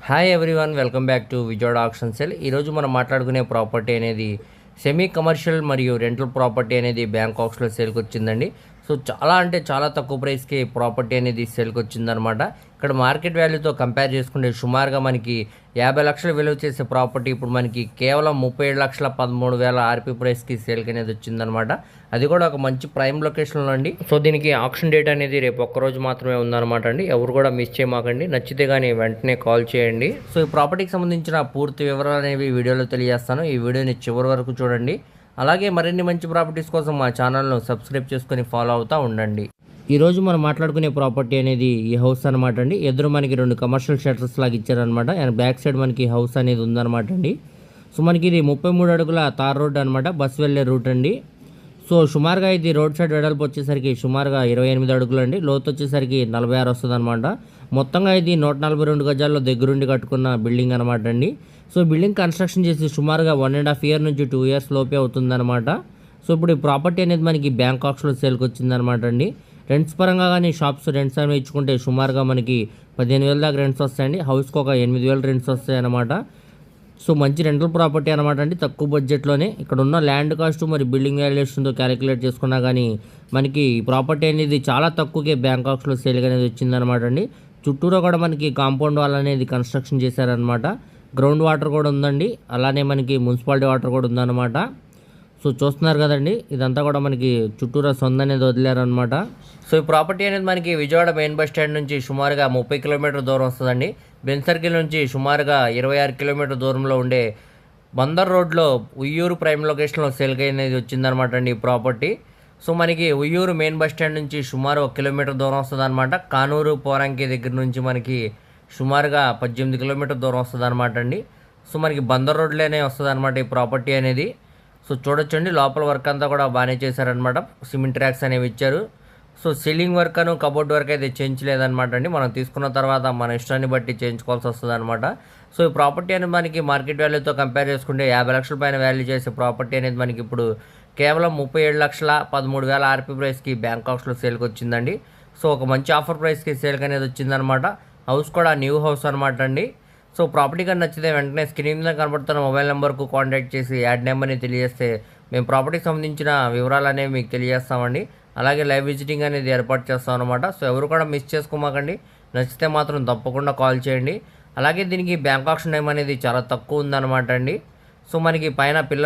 Hi everyone, welcome back to Vijayawada auction cell. ఈరోజు మనం మాట్లాడుకునే ప్రాపర్టీ అనేది సెమీ కమర్షియల్ మరియు రెంటల్ ప్రాపర్టీ అనేది బ్యాంకాక్స్లో సేల్కి వచ్చిందండి. సో చాలా అంటే చాలా తక్కువ ప్రైస్కి ప్రాపర్టీ అనేది సేల్కి వచ్చిందనమాట. ఇక్కడ మార్కెట్ వాల్యూతో కంపేర్ చేసుకుంటే సుమారుగా మనకి 50 లక్షలు విలువ చేసే ప్రాపర్టీ ఇప్పుడు మనకి కేవలం 37,13,000 ఆర్పీ ప్రైస్కి సేల్కి అనేది వచ్చిందనమాట. అది కూడా ఒక మంచి ప్రైమ్ లొకేషన్లో అండి. సో దీనికి ఆక్షన్ డేట్ అనేది రేపు ఒక్కరోజు మాత్రమే ఉందన్నమాట అండి. ఎవరు కూడా మిస్ చేయమాకండి. నచ్చితే కానీ వెంటనే కాల్ చేయండి. సో ఈ ప్రాపర్టీకి సంబంధించిన పూర్తి వివరాలు అనేవి వీడియోలో తెలియజేస్తాను. ఈ వీడియోని చివరి వరకు చూడండి. అలాగే మరిన్ని మంచి ప్రాపర్టీస్ కోసం మా ఛానల్ను సబ్స్క్రైబ్ చేసుకొని ఫాలో అవుతూ ఉండండి. ఈరోజు మనం మాట్లాడుకునే ప్రాపర్టీ అనేది ఈ హౌస్ అనమాట అండి. ఎదురు మనకి 2 కమర్షియల్ షట్టర్స్ లాగా ఇచ్చారనమాట. అండ్ బ్యాక్ సైడ్ మనకి హౌస్ అనేది ఉందన్నమాట అండి. సో మనకి ఇది 33 అడుగుల తార్ రోడ్ అనమాట, బస్ వెళ్ళే రూట్ అండి. సో సుమారుగా ఇది రోడ్ సైడ్ వెడల్పు వచ్చేసరికి సుమారుగా 28 అడుగులు అండి. లోతు వచ్చేసరికి 46 వస్తుంది అనమాట. మొత్తంగా ఇది 142 గజాల్లో దగ్గరుండి కట్టుకున్న బిల్డింగ్ అనమాట అండి. సో బిల్డింగ్ కన్స్ట్రక్షన్ చేసి సుమారుగా 1.5 ఇయర్ నుంచి 2 ఇయర్స్ లోపే అవుతుందన్నమాట. సో ఇప్పుడు ఈ ప్రాపర్టీ అనేది మనకి బ్యాంకాక్స్లో సేల్కి వచ్చిందనమాట అండి. రెంట్స్ పరంగా కానీ షాప్స్ రెంట్స్ అనేవి ఇచ్చుకుంటే సుమారుగా మనకి 15,000 దాకా రెంట్స్ వస్తాయండి. హౌస్కి ఒక 8,000 రెంట్స్ వస్తాయి అనమాట. సో మంచి రెంటల్ ప్రాపర్టీ అనమాట అండి, తక్కువ బడ్జెట్లోనే. ఇక్కడ ఉన్న ల్యాండ్ కాస్ట్ మరి బిల్డింగ్ వాల్యుయేషన్తో క్యాలిక్యులేట్ చేసుకున్నా కానీ మనకి ప్రాపర్టీ అనేది చాలా తక్కువకే బ్యాంకాక్స్లో సేల్గా అనేది వచ్చిందనమాట అండి. చుట్టూరా కూడా మనకి కాంపౌండ్ వాల్ అనేది కన్స్ట్రక్షన్ చేశారనమాట. గ్రౌండ్ వాటర్ కూడా ఉందండి, అలానే మనకి మున్సిపాలిటీ వాటర్ కూడా ఉందన్నమాట. సో చూస్తున్నారు కదండి, ఇదంతా కూడా మనకి చుట్టూరా సొంత అనేది వదిలేరనమాట. సో ఈ ప్రాపర్టీ అనేది మనకి విజయవాడ మెయిన్ బస్ స్టాండ్ నుంచి సుమారుగా 30 కిలోమీటర్ దూరం వస్తుందండి. బెన్ సర్కిల్ నుంచి సుమారుగా 26 కిలోమీటర్ దూరంలో ఉండే బందర్ రోడ్లో ఉయ్యూరు ప్రైమ్ లొకేషన్లో సేల్కి అనేది వచ్చిందనమాట అండి ఈ ప్రాపర్టీ. సో మనకి ఉయ్యూరు మెయిన్ బస్ స్టాండ్ నుంచి సుమారు 1 కిలోమీటర్ దూరం వస్తుంది అనమాట. కానూరు పోరంకి దగ్గర నుంచి మనకి సుమారుగా 18 కిలోమీటర్ దూరం వస్తుంది అనమాట అండి. సో మనకి బందర్ రోడ్లోనే వస్తుంది అనమాట ఈ ప్రాపర్టీ అనేది. సో చూడొచ్చండి, లోపల వర్క్ అంతా కూడా బాగానే చేశారనమాట. సిమెంట్ ట్రాక్స్ అనేవి ఇచ్చారు. సో సీలింగ్ వర్క్ అను కబోర్డ్ వర్క్ అయితే చేయించలేదన్నమాట అండి. మనం తీసుకున్న తర్వాత మన ఇష్టాన్ని బట్టి చేయించుకోవాల్సి వస్తుంది అనమాట. సో ఈ ప్రాపర్టీ అనేది మనకి మార్కెట్ వాల్యూతో కంపేర్ చేసుకుంటే 50 లక్షల పైన వాల్యూ చేసే ప్రాపర్టీ అనేది మనకి ఇప్పుడు కేవలం 37,13,000 ఆర్పీ ప్రైస్కి బ్యాంకాక్స్లో సేల్కి వచ్చిందండి. సో ఒక మంచి ఆఫర్ ప్రైస్కి సేల్కి అనేది వచ్చిందనమాట. హౌస్ కూడా న్యూ హౌస్ అనమాట అండి. సో ప్రాపర్టీ కానీ నచ్చితే వెంటనే స్క్రీన్ మీద కనబడుతున్న మొబైల్ నెంబర్కు కాంటాక్ట్ చేసి యాడ్ నెంబర్ని తెలియజేస్తే మేము ప్రాపర్టీకి సంబంధించిన వివరాలు అనేవి మీకు తెలియజేస్తామండి. అలాగే లైవ్ విజిటింగ్ అనేది ఏర్పాటు చేస్తాం అనమాట. సో ఎవరు కూడా మిస్ చేసుకోమాకండి. నచ్చితే మాత్రం తప్పకుండా కాల్ చేయండి. అలాగే దీనికి బ్యాంక్ ఆక్షన్ టైం అనేది చాలా తక్కువ ఉందన్నమాట అండి. సో మనకి పైన పిల్లర్స్